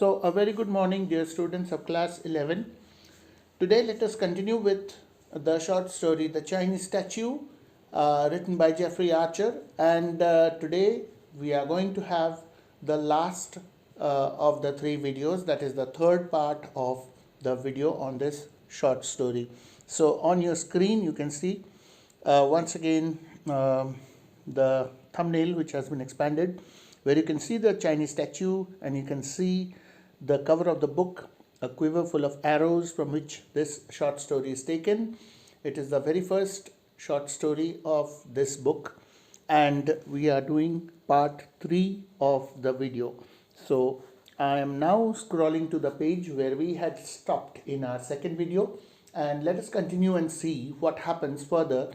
So a very good morning, dear students of class 11. Today let us continue with the short story The Chinese Statue, written by Jeffrey Archer, and today we are going to have the last of the three videos, that is the third part of the video on this short story. So on your screen you can see once again the thumbnail which has been expanded, where you can see the Chinese statue and you can see the cover of the book, a quiver full of arrows, from which this short story is taken. It is the very first short story of this book, and we are doing part 3 of the video. So I am now scrolling to the page where we had stopped in our second video, and let us continue and see what happens further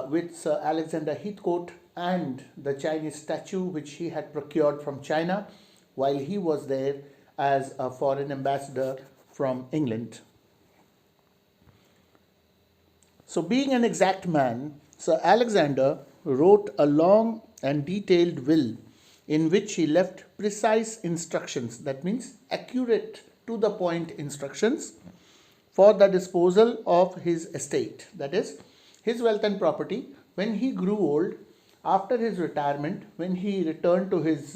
with Sir Alexander Heathcote and the Chinese statue which he had procured from China while he was there as a foreign ambassador from England. So, being an exact man, Sir Alexander wrote a long and detailed will in which he left precise instructions, that means accurate to the point instructions, for the disposal of his estate, that is his wealth and property, when he grew old. After his retirement, when he returned to his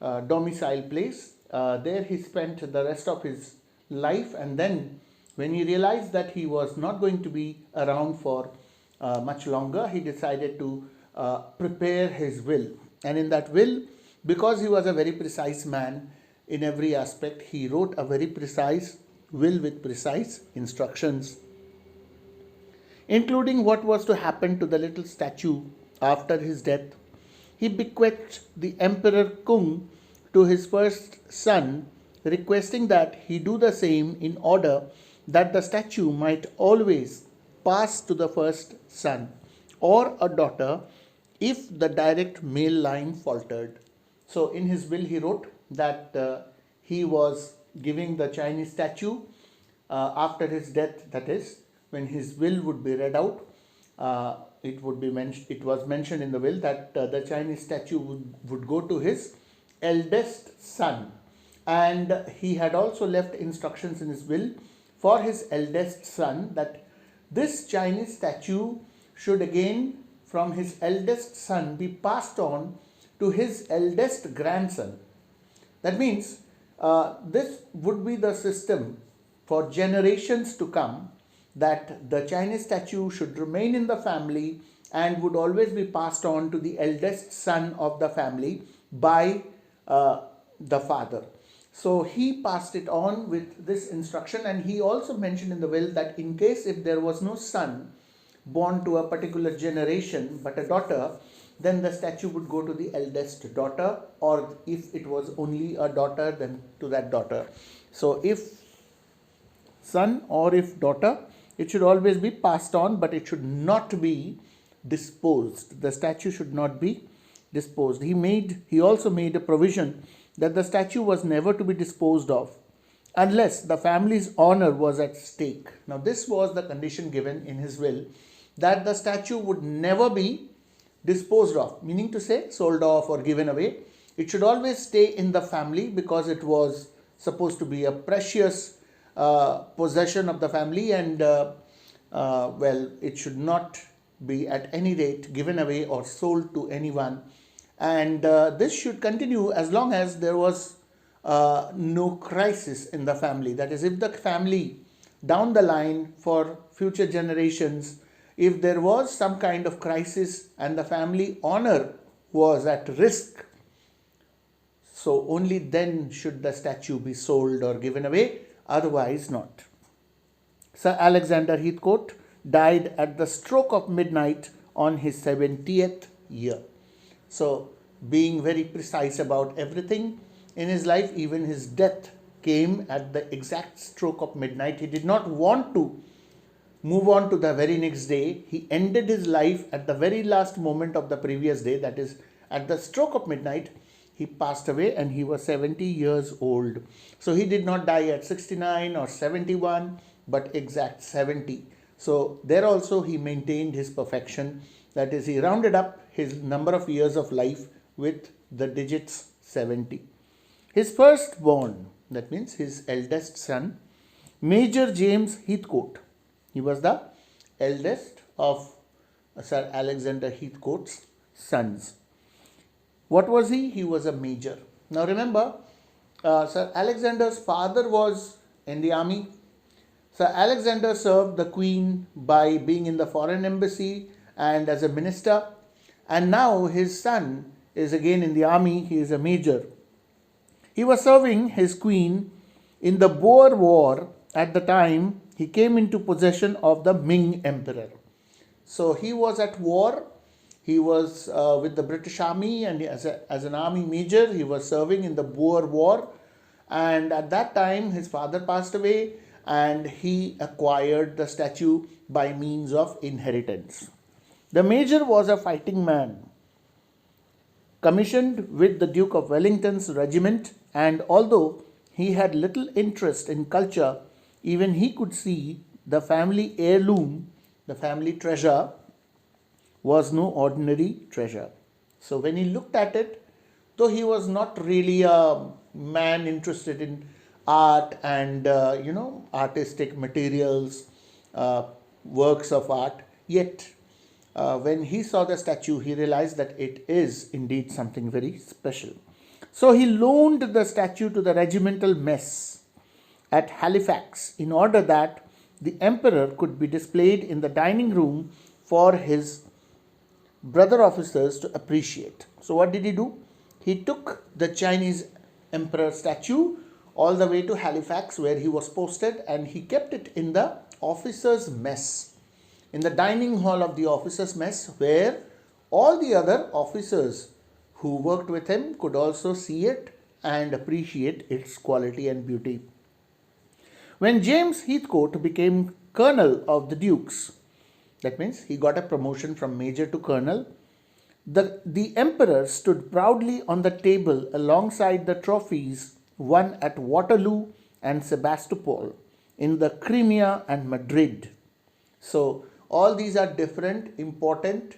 domicile place, there he spent the rest of his life, and then when he realized that he was not going to be around for much longer, he decided to prepare his will. And in that will, because he was a very precise man in every aspect, he wrote a very precise will with precise instructions, including what was to happen to the little statue after his death. He bequeathed the Emperor Kung to his first son, requesting that he do the same in order that the statue might always pass to the first son or a daughter if the direct male line faltered. So in his will he wrote that he was giving the Chinese statue after his death, that is when his will would be read out. It was mentioned in the will that the Chinese statue would go to his eldest son, and he had also left instructions in his will for his eldest son that this Chinese statue should again from his eldest son be passed on to his eldest grandson. That means this would be the system for generations to come, that the Chinese statue should remain in the family and would always be passed on to the eldest son of the family by the father. So he passed it on with this instruction, and he also mentioned in the will that in case if there was no son born to a particular generation but a daughter, then the statue would go to the eldest daughter, or if it was only a daughter, then to that daughter. So if son or if daughter, it should always be passed on, but it should not be disposed. The statue should not be disposed. He also made a provision that the statue was never to be disposed of unless the family's honor was at stake. Now this was the condition given in his will, that the statue would never be disposed of, meaning to say sold off or given away. It should always stay in the family because it was supposed to be a precious possession of the family, and it should not be at any rate given away or sold to anyone. And this should continue as long as there was no crisis in the family. That is, if the family down the line for future generations, if there was some kind of crisis and the family honor was at risk, so only then should the statue be sold or given away, otherwise not. Sir Alexander Heathcote died at the stroke of midnight on his 70th year. So, being very precise about everything in his life, even his death came at the exact stroke of midnight. He did not want to move on to the very next day. He ended his life at the very last moment of the previous day, that is, at the stroke of midnight. He passed away and he was 70 years old. So he did not die at 69 or 71, but exact 70. So there also he maintained his perfection. That is, he rounded up his number of years of life with the digits 70. His firstborn, that means his eldest son, Major James Heathcote. He was the eldest of Sir Alexander Heathcote's sons. What was he? He was a major. Now remember, Sir Alexander's father was in the army. Sir Alexander served the Queen by being in the foreign embassy and as a minister. And now his son is again in the army. He is a major. He was serving his Queen in the Boer War at the time he came into possession of the Ming Emperor. So he was at war. He was with the British Army, and as an army major, he was serving in the Boer War. And at that time, his father passed away, and he acquired the statue by means of inheritance. The major was a fighting man, commissioned with the Duke of Wellington's regiment, and although he had little interest in culture, even he could see the family heirloom, the family treasure, was no ordinary treasure. So when he looked at it, though he was not really a man interested in art and artistic materials, works of art, yet when he saw the statue, he realized that it is indeed something very special. So he loaned the statue to the regimental mess at Halifax in order that the emperor could be displayed in the dining room for his brother officers to appreciate. So what did he do? He took the Chinese emperor statue all the way to Halifax, where he was posted, and he kept it in the officers' mess, in the dining hall of the officers' mess, where all the other officers who worked with him could also see it and appreciate its quality and beauty. When James Heathcote became colonel of the Dukes, that means he got a promotion from major to colonel, the emperor stood proudly on the table alongside the trophies won at Waterloo and Sebastopol, in the Crimea and Madrid. So all these are different important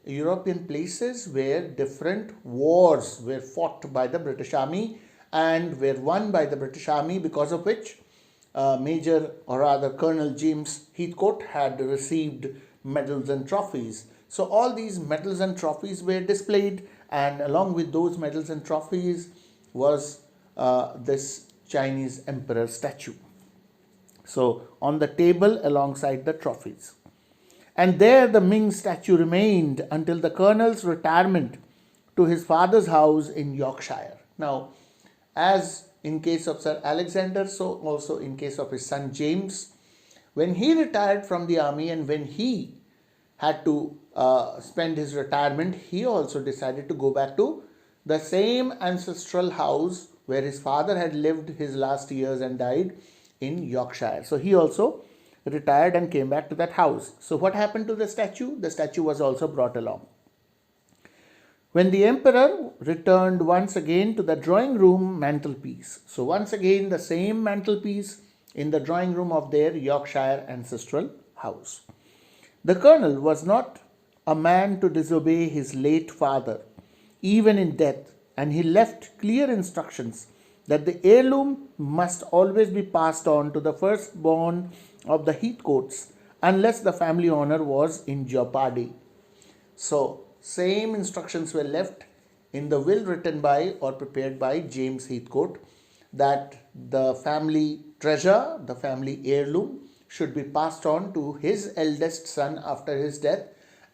European places where different wars were fought by the British Army and were won by the British Army, because of which Major, or rather Colonel James Heathcote, had received medals and trophies. So all these medals and trophies were displayed, and along with those medals and trophies was this Chinese emperor statue. So on the table alongside the trophies. And there the Ming statue remained until the colonel's retirement to his father's house in Yorkshire. Now, as in case of Sir Alexander, so also in case of his son James, when he retired from the army and when he had to spend his retirement, he also decided to go back to the same ancestral house where his father had lived his last years and died, in Yorkshire. So he also retired and came back to that house. So what happened to the statue? The statue was also brought along. When the emperor returned once again to the drawing room mantelpiece, so once again the same mantelpiece in the drawing room of their Yorkshire ancestral house. The colonel was not a man to disobey his late father, even in death, and he left clear instructions that the heirloom must always be passed on to the firstborn of the Heathcotes unless the family honor was in jeopardy. So, same instructions were left in the will written by or prepared by James Heathcote, that the family treasure, the family heirloom, should be passed on to his eldest son after his death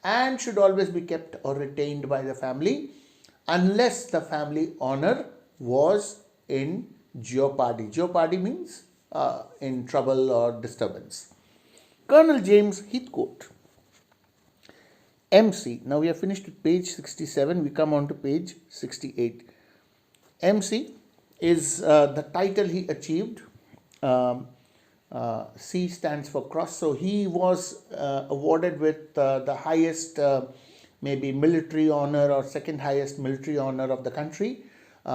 and should always be kept or retained by the family unless the family honor was in jeopardy. Jeopardy means in trouble or disturbance. Colonel James Heathcote, MC. Now we have finished with page 67. We come on to page 68. MC is the title he achieved. C stands for cross. So he was awarded with the highest maybe military honor or second highest military honor of the country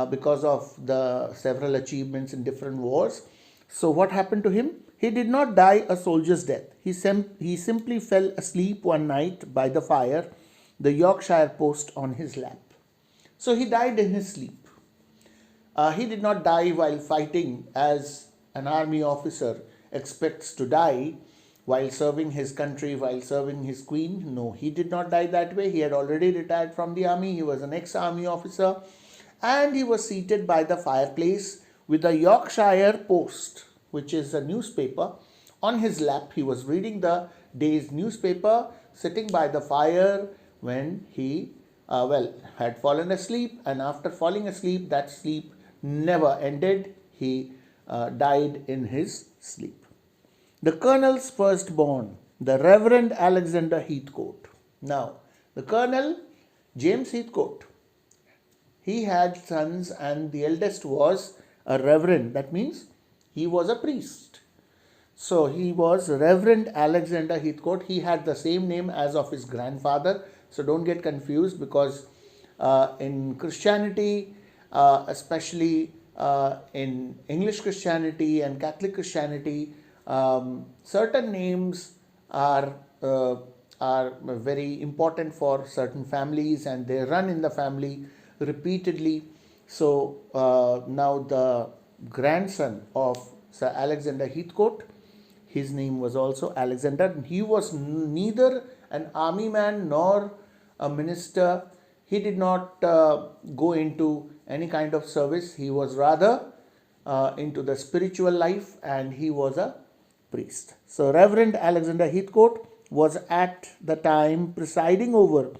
because of the several achievements in different wars. So what happened to him? He did not die a soldier's death. He simply fell asleep one night by the fire, the Yorkshire post on his lap. So he died in his sleep. He did not die while fighting as an army officer expects to die while serving his country, while serving his queen. No, he did not die that way. He had already retired from the army. He was an ex army officer, and he was seated by the fireplace with a Yorkshire Post, which is a newspaper, on his lap. He was reading the day's newspaper, sitting by the fire when he had fallen asleep, and after falling asleep, that sleep never ended. He died in his sleep. The Colonel's firstborn, the Reverend Alexander Heathcote. Now, the Colonel, James Heathcote, he had sons, and the eldest was a reverend. That means he was a priest. So he was Reverend Alexander Heathcote. He had the same name as of his grandfather. So don't get confused, because in Christianity, especially in English Christianity and Catholic Christianity, certain names are very important for certain families, and they run in the family repeatedly. So now the grandson of Sir Alexander Heathcote, his name was also Alexander. He was neither an army man nor a minister. He did not go into any kind of service. He was rather into the spiritual life, and he was a priest. So Reverend Alexander Heathcote was at the time presiding over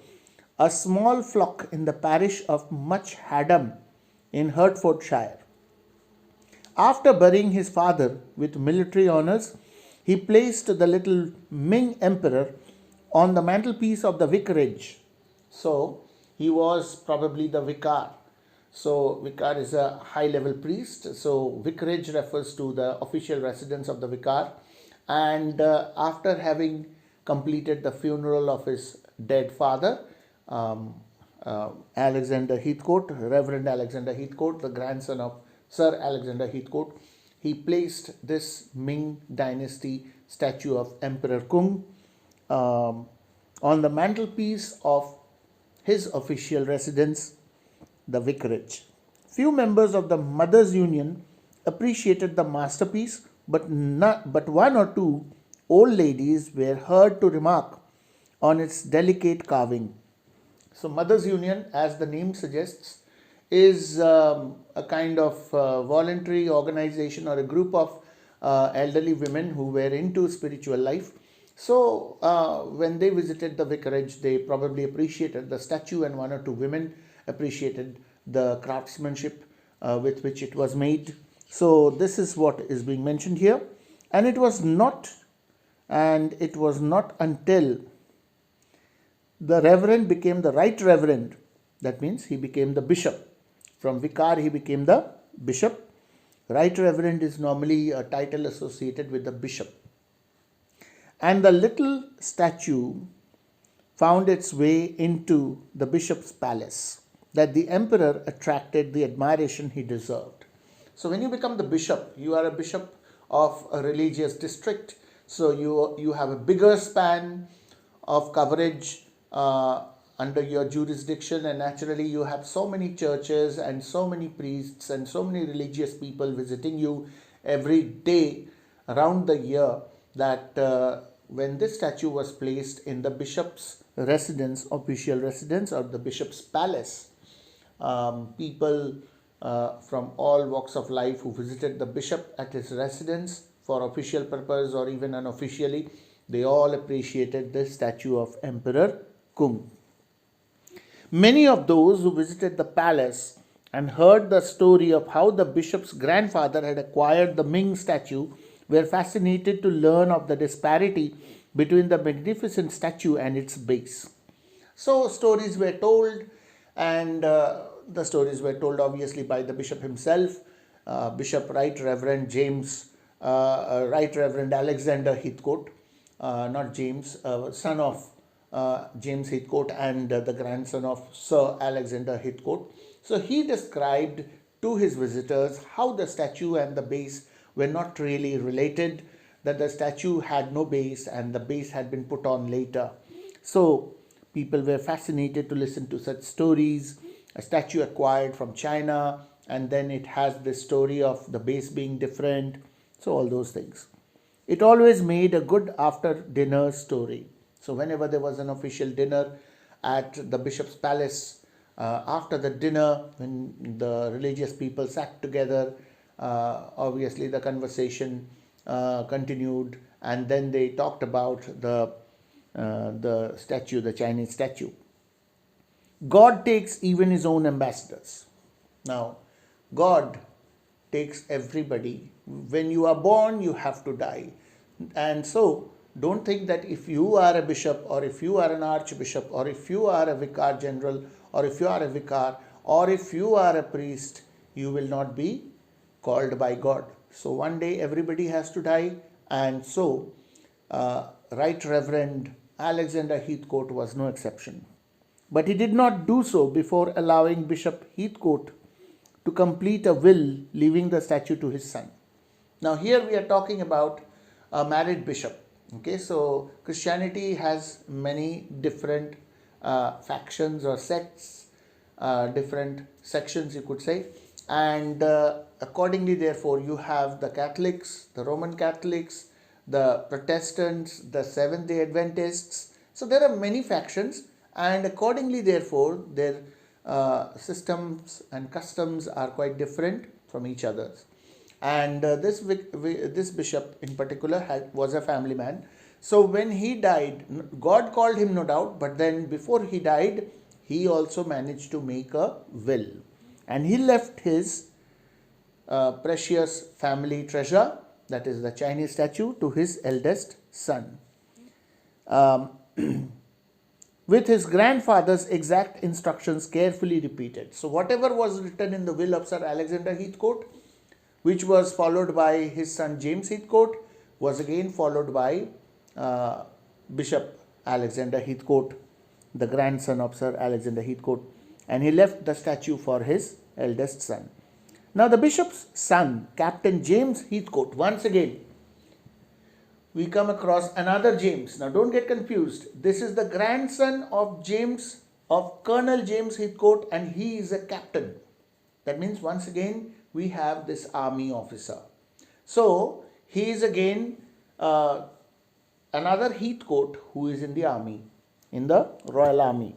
a small flock in the parish of Much Haddam in Hertfordshire. After burying his father with military honors, he placed the little Ming emperor on the mantelpiece of the vicarage. So he was probably the vicar. So vicar is a high level priest. So vicarage refers to the official residence of the vicar. And after having completed the funeral of his dead father, Alexander Heathcote, Reverend Alexander Heathcote, the grandson of Sir Alexander Heathcote, he placed this Ming dynasty statue of Emperor Kung on the mantelpiece of his official residence, the vicarage. Few members of the Mothers' Union appreciated the masterpiece, but one or two old ladies were heard to remark on its delicate carving. So Mothers' Union, as the name suggests, is a kind of voluntary organization or a group of elderly women who were into spiritual life. So when they visited the vicarage, they probably appreciated the statue, and one or two women appreciated the craftsmanship with which it was made. So this is what is being mentioned here. And it was not until the reverend became the right reverend, that means he became the bishop. From vicar he became the bishop. Right reverend is normally a title associated with the bishop. And the little statue found its way into the bishop's palace, that the emperor attracted the admiration he deserved. So when you become the bishop, you are a bishop of a religious district. So you have a bigger span of coverage under your jurisdiction, and naturally you have so many churches and so many priests and so many religious people visiting you every day around the year, that when this statue was placed in the bishop's residence, official residence, or the bishop's palace, people from all walks of life who visited the bishop at his residence for official purpose or even unofficially, they all appreciated this statue of Emperor Kung. Many of those who visited the palace and heard the story of how the bishop's grandfather had acquired the Ming statue were fascinated to learn of the disparity between the magnificent statue and its base. So stories were told, and the stories were told obviously by the bishop himself, Bishop Right Reverend Right Reverend Alexander Heathcote, not James, son of James Heathcote and the grandson of Sir Alexander Heathcote. So he described to his visitors how the statue and the base were not really related, that the statue had no base and the base had been put on later. So people were fascinated to listen to such stories. A statue acquired from China and then it has this story of the base being different. So all those things. It always made a good after dinner story. So whenever there was an official dinner at the bishop's palace, after the dinner, when the religious people sat together, obviously the conversation continued, and then they talked about the statue, the Chinese statue. God takes even his own ambassadors. Now, God takes everybody. When you are born, you have to die. And so, don't think that if you are a bishop, or if you are an archbishop, or if you are a vicar general, or if you are a vicar, or if you are a priest, you will not be called by God. So one day everybody has to die, and so Right Reverend Alexander Heathcote was no exception. But he did not do so before allowing Bishop Heathcote to complete a will leaving the statue to his son. Now here we are talking about a married bishop. Okay, so Christianity has many different factions or sects, different sections you could say, and accordingly therefore you have the Catholics, the Roman Catholics, the Protestants, the Seventh-day Adventists. So there are many factions, and accordingly therefore their systems and customs are quite different from each other's. And this bishop in particular was a family man. So when he died, God called him no doubt, but then before he died, he also managed to make a will, and he left his precious family treasure, that is the Chinese statue, to his eldest son, with his grandfather's exact instructions carefully repeated. So whatever was written in the will of Sir Alexander Heathcote, which was followed by his son James Heathcote, was again followed by Bishop Alexander Heathcote, the grandson of Sir Alexander Heathcote, and he left the statue for his eldest son. Now the bishop's son, Captain James Heathcote, once again we come across another James. Now don't get confused. This is the grandson of Colonel James Heathcote, and he is a captain. That means once again we have this army officer. So he is again another Heathcote who is in the army, in the Royal Army.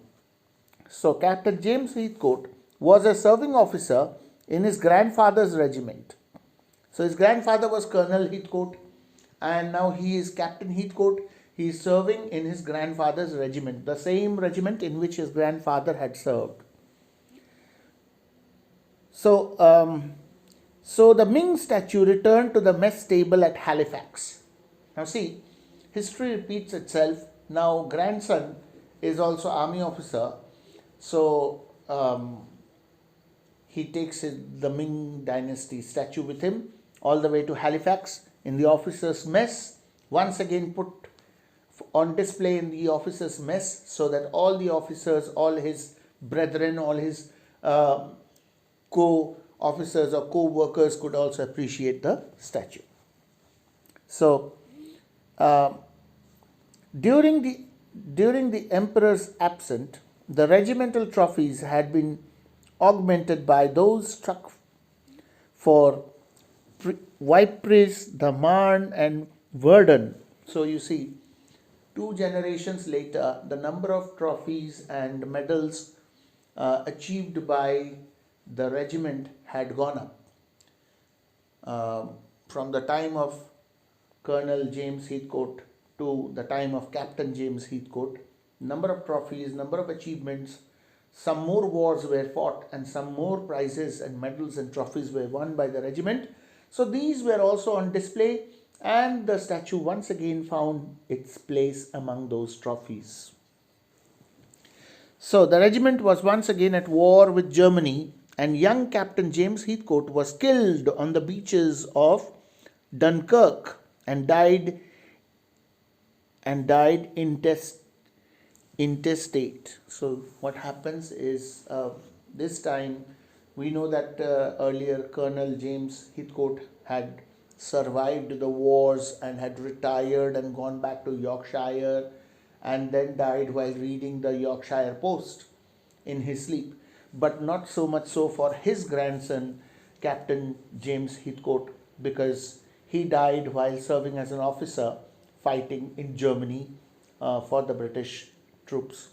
So Captain James Heathcote was a serving officer in his grandfather's regiment. So his grandfather was Colonel Heathcote, and now he is Captain Heathcote. He is serving in his grandfather's regiment, the same regiment in which his grandfather had served. So, so the Ming statue returned to the mess table at Halifax. Now see, history repeats itself. Now grandson is also army officer. So he takes the Ming dynasty statue with him all the way to Halifax in the officers' mess, once again put on display in the officers' mess, so that all the officers, all his brethren, all his co-officers or co-workers could also appreciate the statue. So during the emperor's absence, the regimental trophies had been augmented by those struck for Ypres, the Marne and Verdun. So you see, 2 generations later, the number of trophies and medals achieved by the regiment had gone up. From the time of Colonel James Heathcote to the time of Captain James Heathcote, number of trophies, number of achievements, some more wars were fought and some more prizes and medals and trophies were won by the regiment. So these were also on display, and the statue once again found its place among those trophies. So the regiment was once again at war with Germany, and young Captain James Heathcote was killed on the beaches of Dunkirk and died intestate. So what happens is, this time we know that earlier Colonel James Heathcote had survived the wars and had retired and gone back to Yorkshire, and then died while reading the Yorkshire Post in his sleep. but not so much so for his grandson, Captain James Heathcote, because he died while serving as an officer fighting in Germany for the British troops.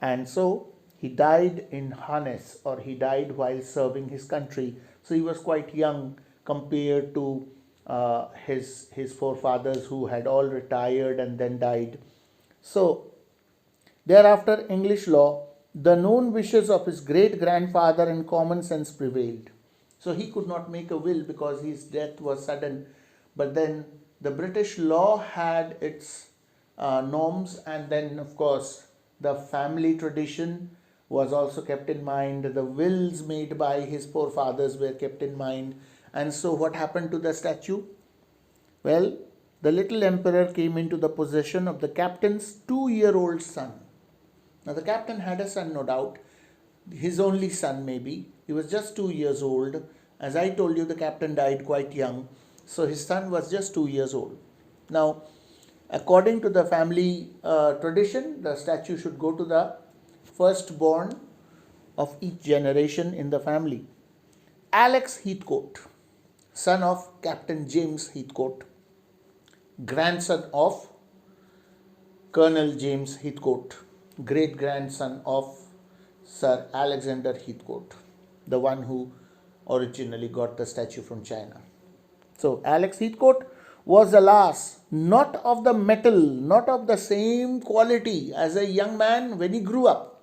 And so he died in harness, or he died while serving his country. So he was quite young compared to his forefathers who had all retired and then died. So thereafter, English law, the known wishes of his great grandfather and common sense prevailed. So he could not make a will because his death was sudden. But then the British law had its norms, and then, of course, the family tradition was also kept in mind. The wills made by his forefathers were kept in mind. And so, what happened to the statue? Well, the little emperor came into the possession of the captain's 2-year-old son. Now, the captain had a son, no doubt, his only son, maybe. He was just 2 years old. As I told you, the captain died quite young. So, his son was just 2 years old. Now, according to the family tradition, the statue should go to the firstborn of each generation in the family. Alex Heathcote, son of Captain James Heathcote, grandson of Colonel James Heathcote, great grandson of Sir Alexander Heathcote, the one who originally got the statue from China. So, Alex Heathcote was, alas, not of the metal, not of the same quality as a young man when he grew up.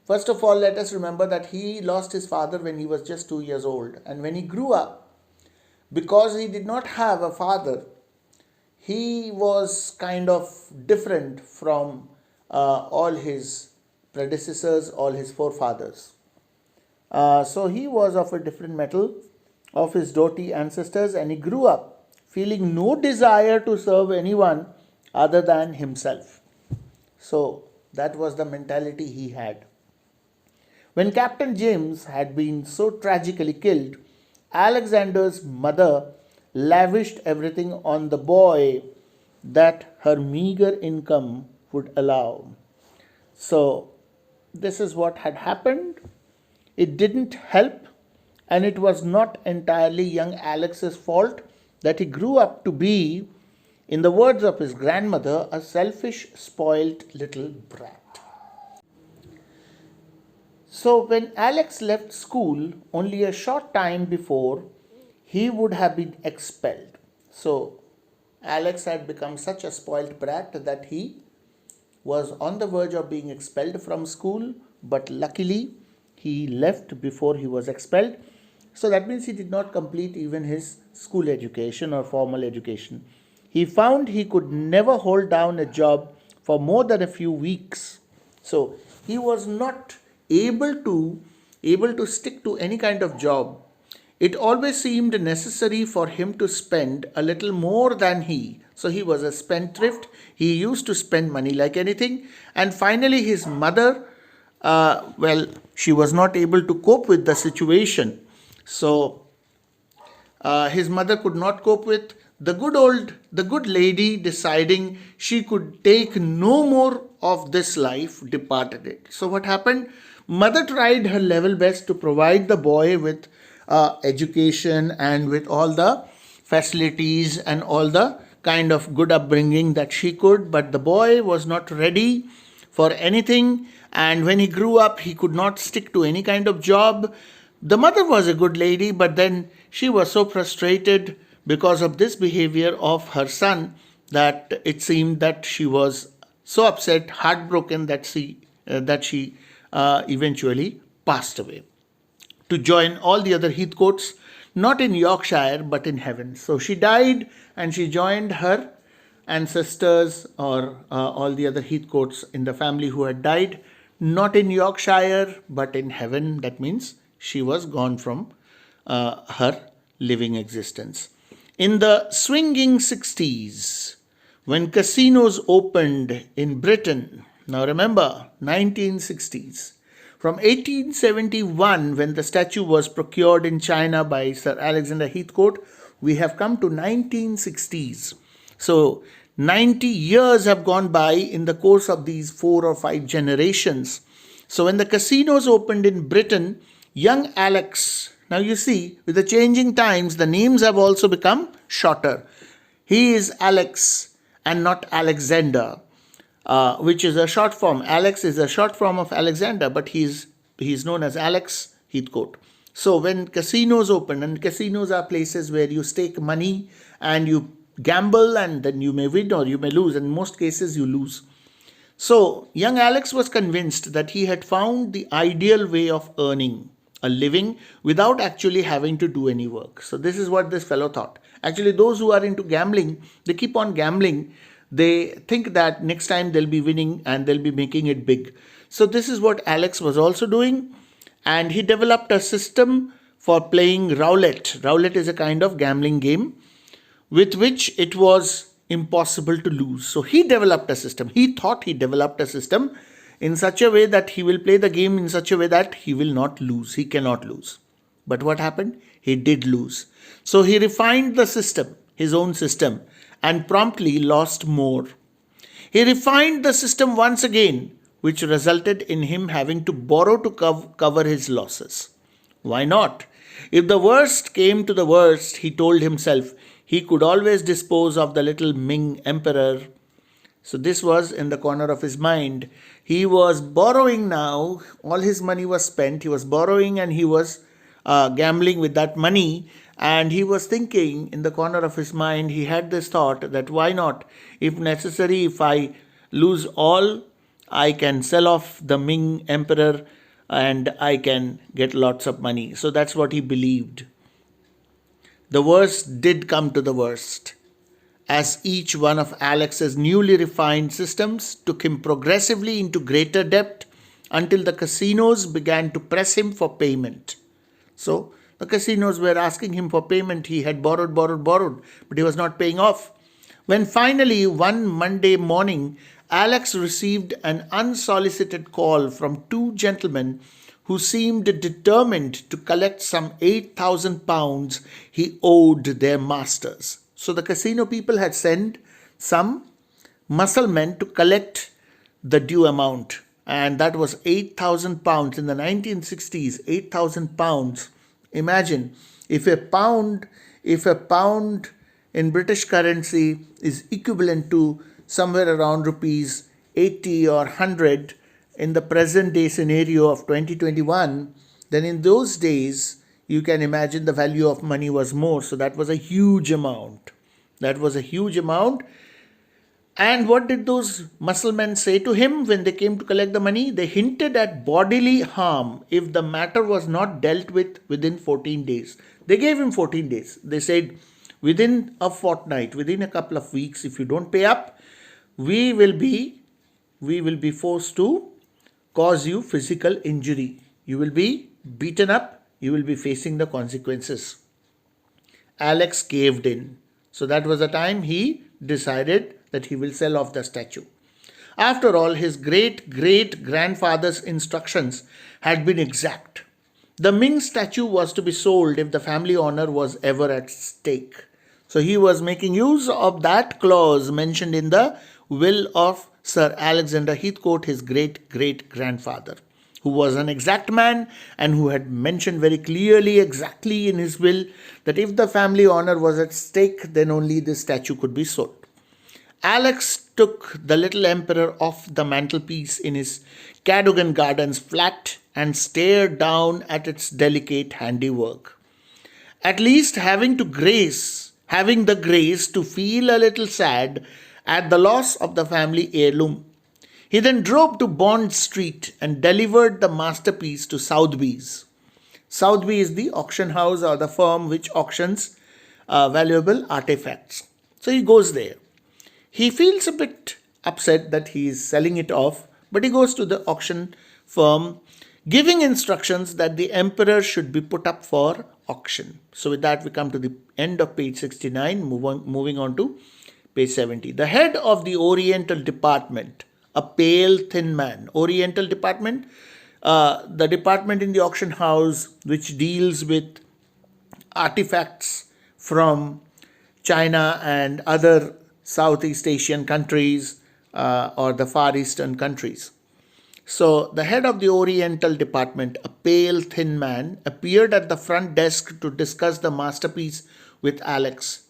First of all, let us remember that he lost his father when he was just 2 years old. And when he grew up, because he did not have a father, he was kind of different from all his predecessors, all his forefathers. So he was of a different metal of his doughty ancestors, and he grew up feeling no desire to serve anyone other than himself. So that was the mentality he had. When Captain James had been so tragically killed, Alexander's mother lavished everything on the boy that her meager income would allow. So, this is what had happened. It didn't help, and it was not entirely young Alex's fault that he grew up to be, in the words of his grandmother, a selfish, spoilt little brat. So, when Alex left school only a short time before, he would have been expelled. So, Alex had become such a spoilt brat that he was on the verge of being expelled from school, but luckily he left before he was expelled. So that means he did not complete even his school education or formal education. He found he could never hold down a job for more than a few weeks. So he was not able to stick to any kind of job. It always seemed necessary for him to spend a little more than he. So he was a spendthrift. He used to spend money like anything. And finally his mother, she was not able to cope with the situation. So his mother could not cope with the good lady, deciding she could take no more of this life, departed it. So what happened? Mother tried her level best to provide the boy with education and with all the facilities and all the kind of good upbringing that she could, but the boy was not ready for anything, and when he grew up he could not stick to any kind of job. The mother was a good lady, but then she was so frustrated because of this behavior of her son that it seemed that she was so upset, heartbroken, that she eventually passed away to join all the other Heathcotes, not in Yorkshire but in heaven. So she died and she joined her ancestors, or all the other Heathcotes in the family who had died, not in Yorkshire but in heaven. That means she was gone from her living existence. In the swinging 60s, when casinos opened in Britain, now remember, 1960s, from 1871, when the statue was procured in China by Sir Alexander Heathcote, we have come to 1960s. So 90 years have gone by in the course of these 4 or 5 generations. So when the casinos opened in Britain, young Alex, now you see, with the changing times, the names have also become shorter. He is Alex and not Alexander, which is a short form. Alex is a short form of Alexander, but he's known as Alex Heathcote. So when casinos open, and casinos are places where you stake money and you gamble, and then you may win or you may lose. In most cases, you lose. So young Alex was convinced that he had found the ideal way of earning a living without actually having to do any work. So this is what this fellow thought. Actually, those who are into gambling, they keep on gambling. They think that next time they'll be winning and they'll be making it big. So this is what Alex was also doing. And he developed a system for playing roulette. Roulette is a kind of gambling game with which it was impossible to lose. So he developed a system. He thought he developed a system in such a way that he will play the game in such a way that he will not lose. He cannot lose. But what happened? He did lose. So he refined the system, his own system, and promptly lost more. He refined the system once again, which resulted in him having to borrow to cover his losses. Why not? If the worst came to the worst, he told himself, he could always dispose of the little Ming emperor. So this was in the corner of his mind. He was borrowing now. All his money was spent. He was borrowing and he was gambling with that money. And he was thinking in the corner of his mind, he had this thought that why not? If necessary, if I lose all, I can sell off the Ming emperor and I can get lots of money. So that's what he believed. The worst did come to the worst, as each one of Alex's newly refined systems took him progressively into greater debt until the casinos began to press him for payment. So the casinos were asking him for payment. He had borrowed, but he was not paying off. When finally one Monday morning, Alex received an unsolicited call from two gentlemen who seemed determined to collect some 8,000 pounds he owed their masters. So the casino people had sent some muscle men to collect the due amount, and that was 8,000 pounds in the 1960s. 8,000 pounds. Imagine if a pound in British currency is equivalent to somewhere around rupees 80 or 100 in the present day scenario of 2021, then in those days you can imagine the value of money was more. So that was a huge amount. And what did those muscle men say to him when they came to collect the money? They hinted at bodily harm if the matter was not dealt with within 14 days. They gave him 14 days. They said, within a fortnight, within a couple of weeks, if you don't pay up, we will be forced to cause you physical injury. You will be beaten up. You will be facing the consequences. Alex caved in. So that was the time he decided that he will sell off the statue. After all, his great-great-grandfather's instructions had been exact. The Ming statue was to be sold if the family honor was ever at stake. So he was making use of that clause mentioned in the will of Sir Alexander Heathcote, his great-great-grandfather, who was an exact man and who had mentioned very clearly, exactly in his will, that if the family honor was at stake, then only the statue could be sold. Alex took the little emperor off the mantelpiece in his Cadogan Gardens flat and stared down at its delicate handiwork. At least having the grace to feel a little sad at the loss of the family heirloom. He then drove to Bond Street and delivered the masterpiece to Sotheby's. Sotheby is the auction house or the firm which auctions valuable artifacts. So he goes there. He feels a bit upset that he is selling it off, but he goes to the auction firm, giving instructions that the emperor should be put up for auction. So with that, we come to the end of page 69, moving on to page 70. The head of the Oriental Department, a pale, thin man. Oriental Department, the department in the auction house which deals with artifacts from China and other Southeast Asian countries or the Far Eastern countries. So, the head of the Oriental department, a pale, thin man, appeared at the front desk to discuss the masterpiece with Alex,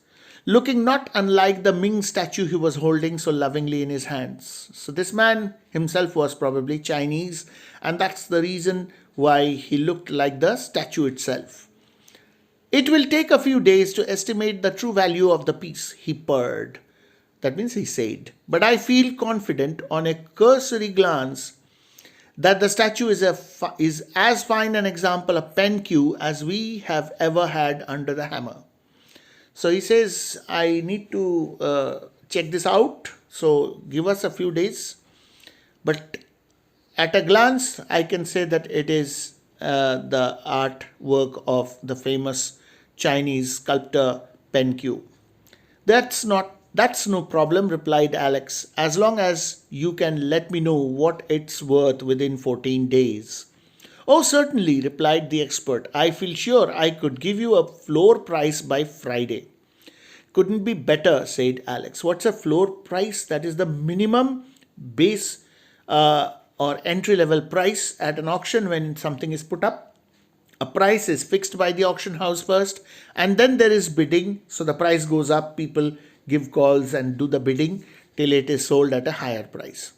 looking not unlike the Ming statue he was holding so lovingly in his hands. So, this man himself was probably Chinese, and that's the reason why he looked like the statue itself. It will take a few days to estimate the true value of the piece, he purred. That means he said. But I feel confident on a cursory glance that the statue is as fine an example of pen Q as we have ever had under the hammer. So he says, I need to check this out. So give us a few days. But at a glance, I can say that it is the artwork of the famous Chinese sculptor Pen Q. That's no problem, replied Alex, as long as you can let me know what it's worth within 14 days. Oh, certainly, replied the expert. I feel sure I could give you a floor price by Friday. Couldn't be better, said Alex. What's a floor price? That is the minimum base or entry level price at an auction when something is put up. A price is fixed by the auction house first, and then there is bidding. So the price goes up, people give calls and do the bidding till it is sold at a higher price.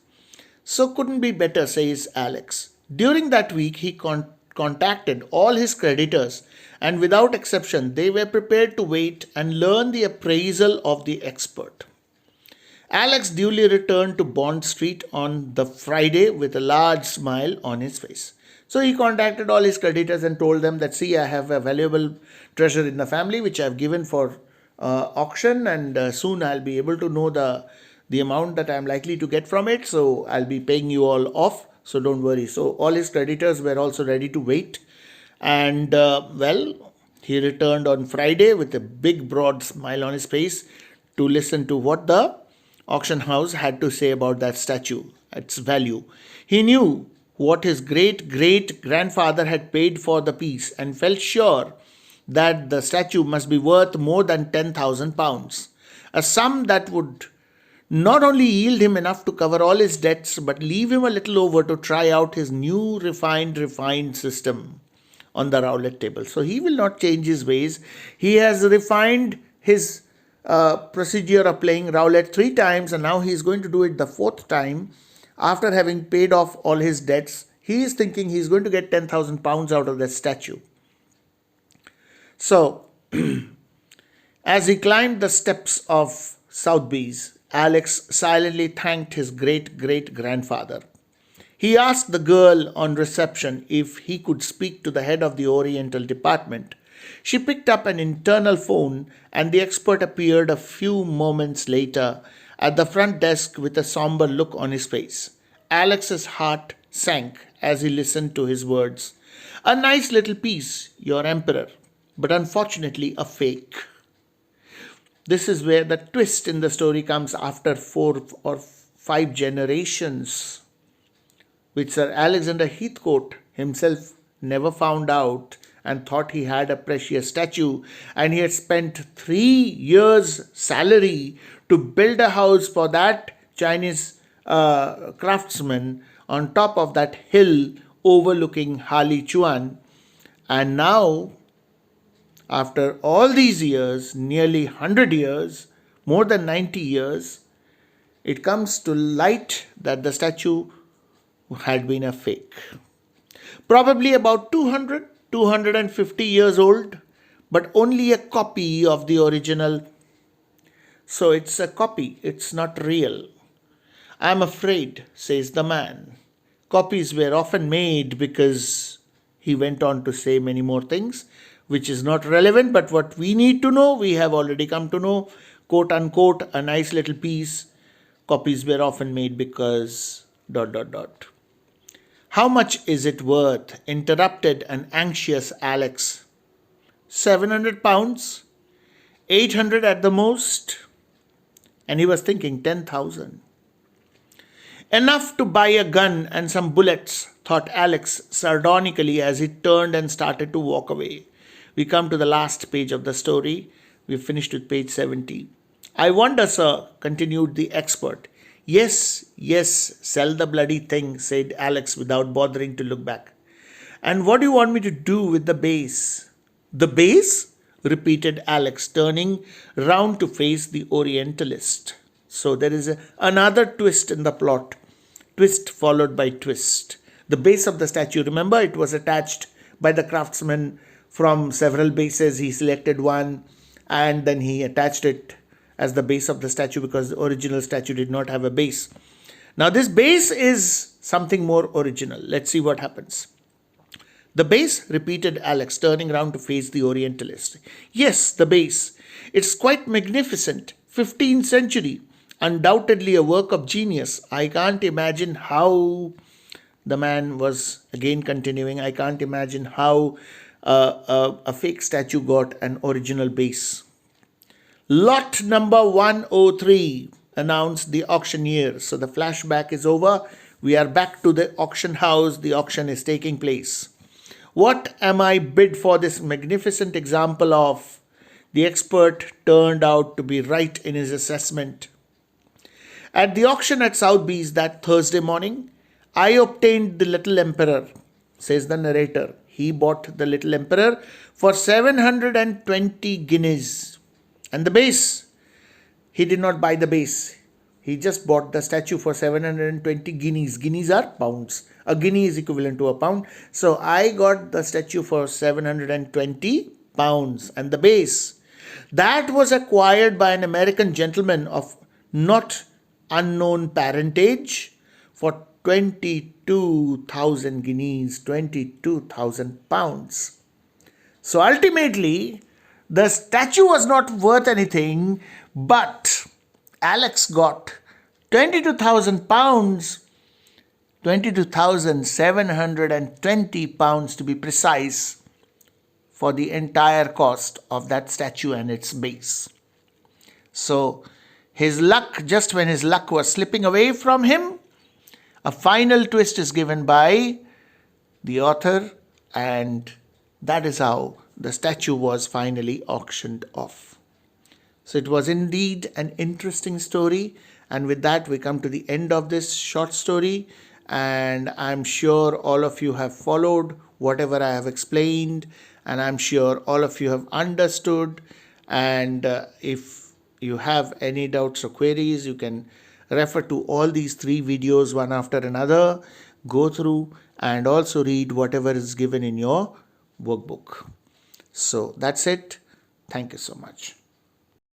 So couldn't be better, says Alex. During that week, he contacted all his creditors, and without exception, they were prepared to wait and learn the appraisal of the expert. Alex duly returned to Bond Street on the Friday with a large smile on his face. So he contacted all his creditors and told them that, see, I have a valuable treasure in the family which I have given for auction, and soon I'll be able to know the amount that I'm likely to get from it. So I'll be paying you all off. So don't worry. So all his creditors were also ready to wait. And he returned on Friday with a big broad smile on his face to listen to what the auction house had to say about that statue, its value. He knew what his great great grandfather had paid for the piece and felt sure that the statue must be worth more than £10,000, a sum that would not only yield him enough to cover all his debts but leave him a little over to try out his new refined system on the roulette table. So he will not change his ways. He has refined his procedure of playing roulette 3 times, and now he is going to do it the 4th time. After having paid off all his debts, he is thinking he is going to get £10,000 out of that statue. So, as he climbed the steps of Sotheby's, Alex silently thanked his great great grandfather. He asked the girl on reception if he could speak to the head of the Oriental department. She picked up an internal phone, and the expert appeared a few moments later at the front desk with a somber look on his face. Alex's heart sank as he listened to his words. A nice little piece, your emperor, but unfortunately a fake. This is where the twist in the story comes after 4 or 5 generations, which Sir Alexander Heathcote himself never found out and thought he had a precious statue, and he had spent 3 years' salary to build a house for that Chinese craftsman on top of that hill overlooking Hali Chuan. And now, after all these years, nearly 100 years, more than 90 years, it comes to light that the statue had been a fake. Probably about 250 years old, but only a copy of the original. So it's a copy, it's not real. I'm afraid, says the man. Copies were often made because he went on to say many more things, which is not relevant, but what we need to know, we have already come to know, quote unquote, a nice little piece. Copies were often made because ... How much is it worth? Interrupted an anxious Alex. £700? 800 at the most? And he was thinking 10,000. Enough to buy a gun and some bullets, thought Alex sardonically as he turned and started to walk away. We come to the last page of the story. We finished with page 70. I wonder, sir, continued the expert, Yes, yes, sell the bloody thing, said Alex without bothering to look back. And what do you want me to do with the base? The base? Repeated Alex, turning round to face the Orientalist. So there is another twist in the plot. Twist followed by twist. The base of the statue, remember, it was attached by the craftsman from several bases. He selected one and then he attached it as the base of the statue because the original statue did not have a base. Now, this base is something more original. Let's see what happens. The base, repeated Alex, turning round to face the Orientalist. Yes, the base. It's quite magnificent. 15th century. Undoubtedly a work of genius. I can't imagine how, the man was again continuing, I can't imagine how a fake statue got an original base. Lot number 103, announced the auctioneer. So the flashback is over. We are back to the auction house. The auction is taking place. What am I bid for this magnificent example of? The expert turned out to be right in his assessment. At the auction at Sotheby's that Thursday morning, I obtained the little emperor, says the narrator. He bought the little emperor for 720 guineas. And the base, he did not buy the base. He just bought the statue for 720 guineas. Guineas are pounds. A guinea is equivalent to a pound. So I got the statue for 720 pounds. And the base, that was acquired by an American gentleman of not unknown parentage for 22,000 guineas, 22,000 pounds. So ultimately, the statue was not worth anything, but Alex got 22,000 pounds, 22,720 pounds to be precise, for the entire cost of that statue and its base. So his luck, just when his luck was slipping away from him, a final twist is given by the author, and that is how the statue was finally auctioned off. So it was indeed an interesting story, and with that we come to the end of this short story, and I'm sure all of you have followed whatever I have explained, and I'm sure all of you have understood. And if you have any doubts or queries, you can refer to all these 3 videos one after another, go through and also read whatever is given in your workbook. So that's it. Thank you so much.